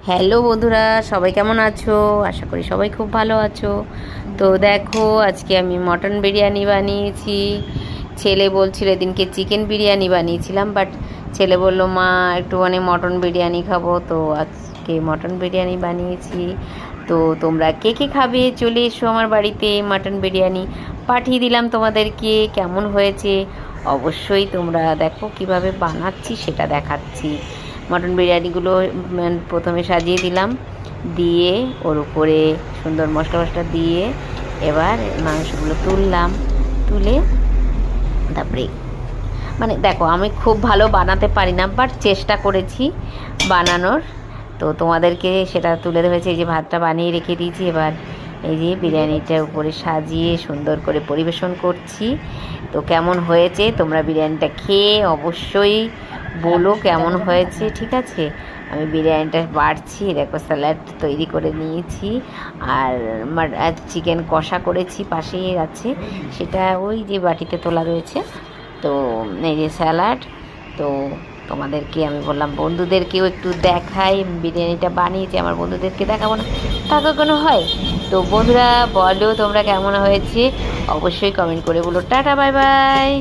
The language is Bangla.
হ্যালো বন্ধুরা, সবাই কেমন আছো? আশা করি সবাই খুব ভালো আছো। তো দেখো, আজকে আমি মটন বিরিয়ানি বানিয়েছি। ছেলে বলছিল এদিনকে চিকেন বিরিয়ানি বানিয়েছিলাম, বাট ছেলে বলল মা একটুখানি মটন বিরিয়ানি খাবো, তো আজকে মটন বিরিয়ানি বানিয়েছি। তো তোমরা কে কে খাবে চলে এসো আমার বাড়িতে, মটন বিরিয়ানি পাঠিয়ে দিলাম তোমাদেরকে। কেমন হয়েছে অবশ্যই তোমরা দেখো, কিভাবে বানাচ্ছি সেটা দেখাচ্ছি। মটন বিরিয়ানিগুলো প্রথমে সাজিয়ে দিলাম, দিয়ে ওর উপরে সুন্দর মশলা মশলা দিয়ে এবার মাংসগুলো তুললাম। তুলে তারপরে মানে দেখো, আমি খুব ভালো বানাতে পারি না, বাট চেষ্টা করেছি বানানোর। তো তোমাদেরকে সেটা তুলে ধরেছি। এই যে ভাতটা বানিয়ে রেখে দিয়েছি, এবার এই যে বিরিয়ানিটার উপরে সাজিয়ে সুন্দর করে পরিবেশন করছি। তো কেমন হয়েছে তোমরা বিরিয়ানিটা খেয়ে অবশ্যই বলো কেমন হয়েছে, ঠিক আছে? আমি বিরিয়ানিটা বাড়ছি, দেখো স্যালাড তৈরি করে নিয়েছি, আর চিকেন কষা করেছি পাশেই আছে, সেটা ওই যে বাটিতে তোলা রয়েছে। তো এই যে স্যালাড। তো তোমাদেরকে আমি বললাম বন্ধুদেরকেও একটু দেখাই, বিরিয়ানিটা বানিয়েছি, আমার বন্ধুদেরকে দেখাবো না তা কখনো হয়? তো বন্ধুরা বলো তোমরা কেমন হয়েছে, অবশ্যই কমেন্ট করে বলো। Tata, bye bye.